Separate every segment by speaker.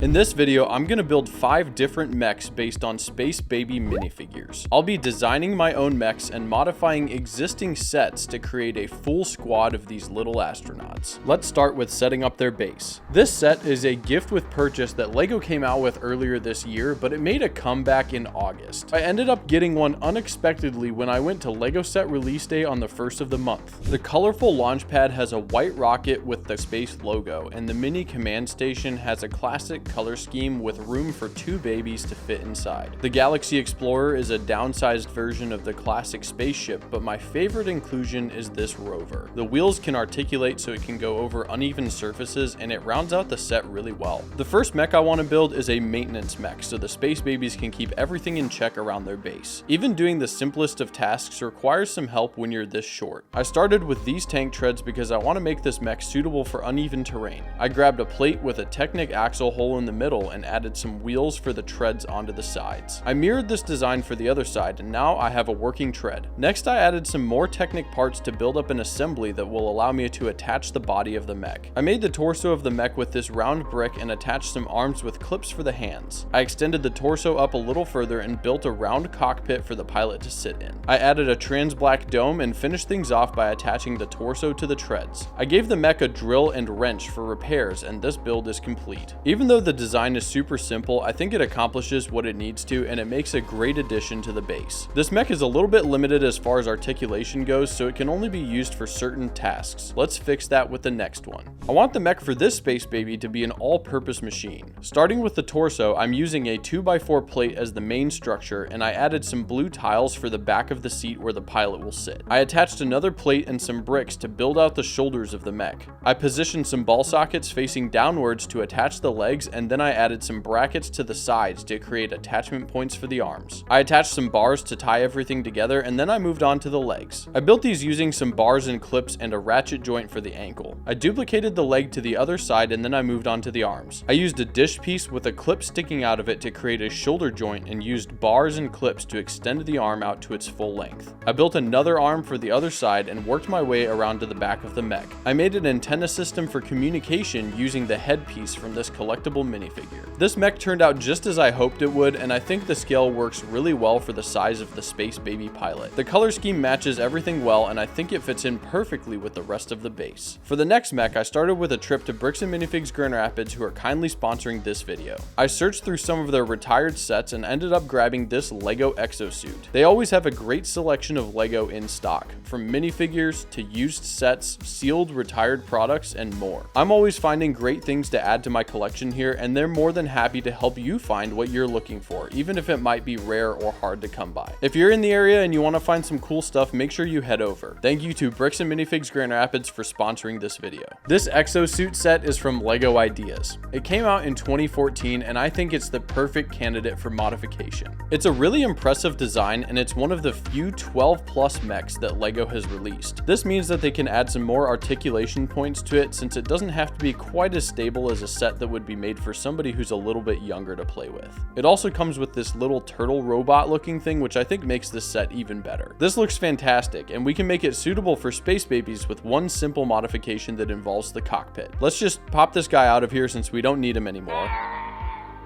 Speaker 1: In this video, I'm gonna build 5 different mechs based on Space Baby minifigures. I'll be designing my own mechs and modifying existing sets to create a full squad of these little astronauts. Let's start with setting up their base. This set is a gift with purchase that LEGO came out with earlier this year, but it made a comeback in August. I ended up getting one unexpectedly when I went to LEGO set release day on the 1st of the month. The colorful launch pad has a white rocket with the space logo, and the mini command station has a classic color scheme with room for 2 babies to fit inside. The Galaxy Explorer is a downsized version of the classic spaceship, but my favorite inclusion is this rover. The wheels can articulate so it can go over uneven surfaces, and it rounds out the set really well. The first mech I want to build is a maintenance mech, so the space babies can keep everything in check around their base. Even doing the simplest of tasks requires some help when you're this short. I started with these tank treads because I want to make this mech suitable for uneven terrain. I grabbed a plate with a Technic axle hole in the middle and added some wheels for the treads onto the sides. I mirrored this design for the other side, and now I have a working tread. Next, I added some more Technic parts to build up an assembly that will allow me to attach the body of the mech. I made the torso of the mech with this round brick and attached some arms with clips for the hands. I extended the torso up a little further and built a round cockpit for the pilot to sit in. I added a trans black dome and finished things off by attaching the torso to the treads. I gave the mech a drill and wrench for repairs, and this build is complete. Even though the design is super simple, I think it accomplishes what it needs to, and it makes a great addition to the base. This mech is a little bit limited as far as articulation goes, so it can only be used for certain tasks. Let's fix that with the next one. I want the mech for this space baby to be an all-purpose machine. Starting with the torso, I'm using a 2x4 plate as the main structure, and I added some blue tiles for the back of the seat where the pilot will sit. I attached another plate and some bricks to build out the shoulders of the mech. I positioned some ball sockets facing downwards to attach the legs, and then I added some brackets to the sides to create attachment points for the arms. I attached some bars to tie everything together, and then I moved on to the legs. I built these using some bars and clips and a ratchet joint for the ankle. I duplicated the leg to the other side, and then I moved on to the arms. I used a dish piece with a clip sticking out of it to create a shoulder joint and used bars and clips to extend the arm out to its full length. I built another arm for the other side and worked my way around to the back of the mech. I made an antenna system for communication using the headpiece from this collectible minifigure. This mech turned out just as I hoped it would, and I think the scale works really well for the size of the space baby pilot. The color scheme matches everything well, and I think it fits in perfectly with the rest of the base. For the next mech, I started with a trip to Bricks and Minifigs Grand Rapids, who are kindly sponsoring this video. I searched through some of their retired sets and ended up grabbing this LEGO exosuit. They always have a great selection of LEGO in stock, from minifigures to used sets, sealed retired products, and more. I'm always finding great things to add to my collection here, and they're more than happy to help you find what you're looking for, even if it might be rare or hard to come by. If you're in the area and you want to find some cool stuff, make sure you head over. Thank you to Bricks and Minifigs Grand Rapids for sponsoring this video. This exosuit set is from LEGO Ideas. It came out in 2014, and I think it's the perfect candidate for modification. It's a really impressive design, and it's one of the few 12+ mechs that LEGO has released. This means that they can add some more articulation points to it, since it doesn't have to be quite as stable as a set that would be made for somebody who's a little bit younger to play with. It also comes with this little turtle robot looking thing, which I think makes this set even better. This looks fantastic, and we can make it suitable for space babies with one simple modification that involves the cockpit. Let's just pop this guy out of here since we don't need him anymore.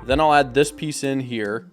Speaker 1: Then I'll add this piece in here,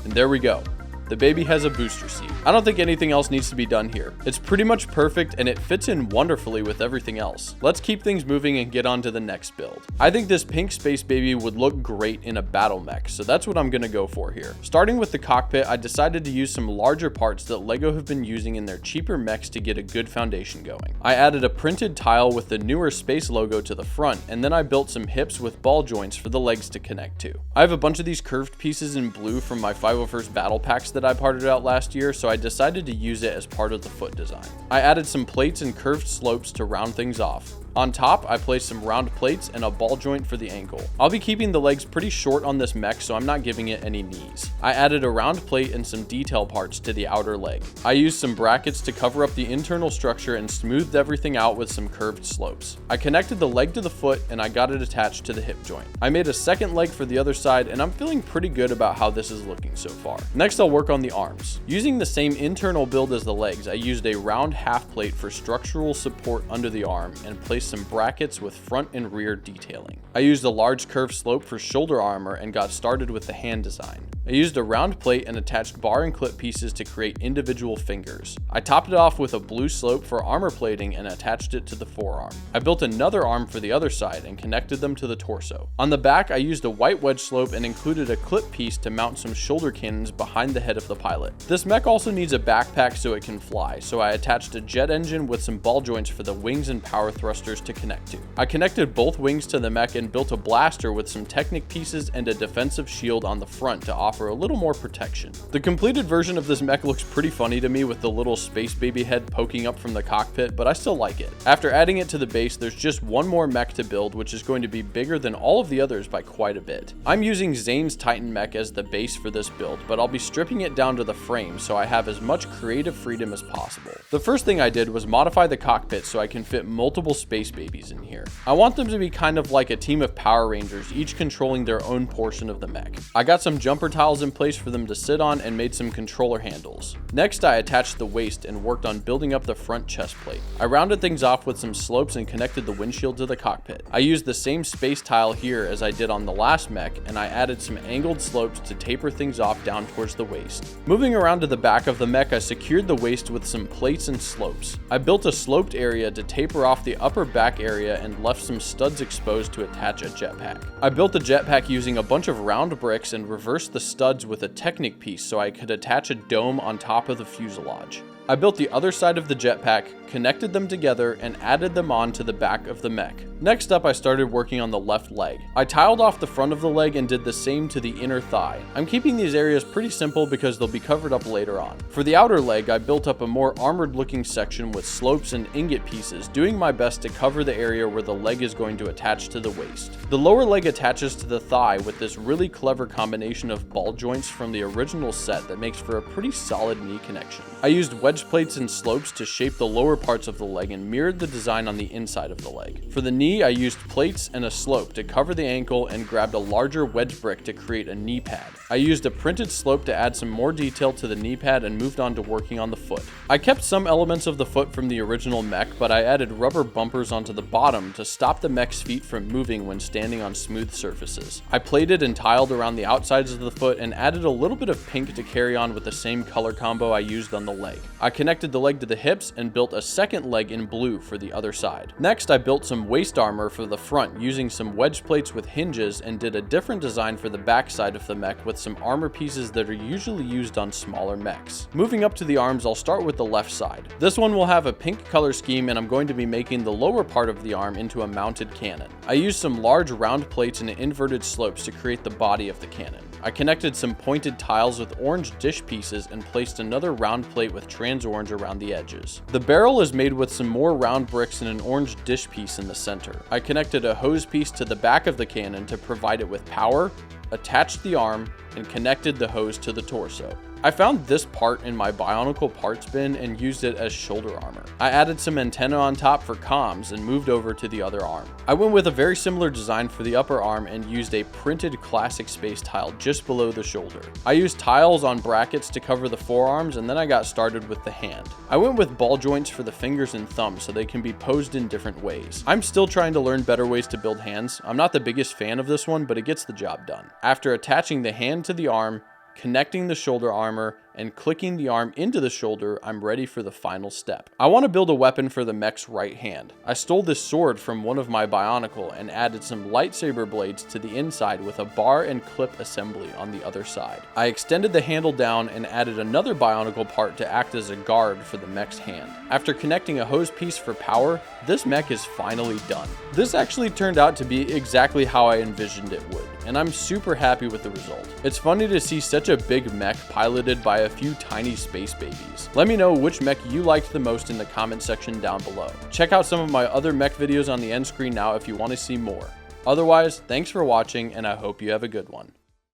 Speaker 1: and there we go. The baby has a booster seat. I don't think anything else needs to be done here. It's pretty much perfect, and it fits in wonderfully with everything else. Let's keep things moving and get on to the next build. I think this pink space baby would look great in a battle mech, so that's what I'm gonna go for here. Starting with the cockpit, I decided to use some larger parts that LEGO have been using in their cheaper mechs to get a good foundation going. I added a printed tile with the newer space logo to the front, and then I built some hips with ball joints for the legs to connect to. I have a bunch of these curved pieces in blue from my 501st battle packs that I parted out last year, so I decided to use it as part of the foot design. I added some plates and curved slopes to round things off. On top, I placed some round plates and a ball joint for the ankle. I'll be keeping the legs pretty short on this mech, so I'm not giving it any knees. I added a round plate and some detail parts to the outer leg. I used some brackets to cover up the internal structure and smoothed everything out with some curved slopes. I connected the leg to the foot, and I got it attached to the hip joint. I made a second leg for the other side, and I'm feeling pretty good about how this is looking so far. Next, I'll work on the arms. Using the same internal build as the legs, I used a round half plate for structural support under the arm and placed some brackets with front and rear detailing. I used a large curved slope for shoulder armor and got started with the hand design. I used a round plate and attached bar and clip pieces to create individual fingers. I topped it off with a blue slope for armor plating and attached it to the forearm. I built another arm for the other side and connected them to the torso. On the back, I used a white wedge slope and included a clip piece to mount some shoulder cannons behind the head of the pilot. This mech also needs a backpack so it can fly, so I attached a jet engine with some ball joints for the wings and power thrusters to connect to. I connected both wings to the mech and built a blaster with some Technic pieces and a defensive shield on the front to offer a little more protection. The completed version of this mech looks pretty funny to me with the little space baby head poking up from the cockpit, but I still like it. After adding it to the base, there's just one more mech to build, which is going to be bigger than all of the others by quite a bit. I'm using Zane's Titan mech as the base for this build, but I'll be stripping it down to the frame so I have as much creative freedom as possible. The first thing I did was modify the cockpit so I can fit multiple space babies in here. I want them to be kind of like a team of Power Rangers, each controlling their own portion of the mech. I got some jumper tiles in place for them to sit on and made some controller handles. Next, I attached the waist and worked on building up the front chest plate. I rounded things off with some slopes and connected the windshield to the cockpit. I used the same space tile here as I did on the last mech, and I added some angled slopes to taper things off down towards the waist. Moving around to the back of the mech, I secured the waist with some plates and slopes. I built a sloped area to taper off the upper back area and left some studs exposed to attach a jetpack. I built the jetpack using a bunch of round bricks and reversed the studs with a Technic piece so I could attach a dome on top of the fuselage. I built the other side of the jetpack, connected them together, and added them on to the back of the mech. Next up, I started working on the left leg. I tiled off the front of the leg and did the same to the inner thigh. I'm keeping these areas pretty simple because they'll be covered up later on. For the outer leg, I built up a more armored looking section with slopes and ingot pieces, doing my best to cover the area where the leg is going to attach to the waist. The lower leg attaches to the thigh with this really clever combination of ball joints from the original set that makes for a pretty solid knee connection. I used wedge plates and slopes to shape the lower parts of the leg and mirrored the design on the inside of the leg. For the knee, I used plates and a slope to cover the ankle and grabbed a larger wedge brick to create a knee pad. I used a printed slope to add some more detail to the knee pad and moved on to working on the foot. I kept some elements of the foot from the original mech, but I added rubber bumpers onto the bottom to stop the mech's feet from moving when standing on smooth surfaces. I plated and tiled around the outsides of the foot and added a little bit of pink to carry on with the same color combo I used on the leg. I connected the leg to the hips and built a second leg in blue for the other side. Next, I built some waist armor for the front using some wedge plates with hinges and did a different design for the back side of the mech with some armor pieces that are usually used on smaller mechs. Moving up to the arms, I'll start with the left side. This one will have a pink color scheme, and I'm going to be making the lower part of the arm into a mounted cannon. I used some large round plates and inverted slopes to create the body of the cannon. I connected some pointed tiles with orange dish pieces and placed another round plate with trans orange around the edges. The barrel is made with some more round bricks and an orange dish piece in the center. I connected a hose piece to the back of the cannon to provide it with power, attached the arm, and connected the hose to the torso. I found this part in my Bionicle parts bin and used it as shoulder armor. I added some antenna on top for comms and moved over to the other arm. I went with a very similar design for the upper arm and used a printed classic space tile just below the shoulder. I used tiles on brackets to cover the forearms, and then I got started with the hand. I went with ball joints for the fingers and thumbs so they can be posed in different ways. I'm still trying to learn better ways to build hands. I'm not the biggest fan of this one, but it gets the job done. After attaching the hand to the arm, connecting the shoulder armor, and clicking the arm into the shoulder, I'm ready for the final step. I want to build a weapon for the mech's right hand. I stole this sword from one of my Bionicle and added some lightsaber blades to the inside with a bar and clip assembly on the other side. I extended the handle down and added another Bionicle part to act as a guard for the mech's hand. After connecting a hose piece for power, this mech is finally done. This actually turned out to be exactly how I envisioned it would, and I'm super happy with the result. It's funny to see such a big mech piloted by a few tiny space babies. Let me know which mech you liked the most in the comment section down below. Check out some of my other mech videos on the end screen now if you want to see more. Otherwise, thanks for watching, and I hope you have a good one.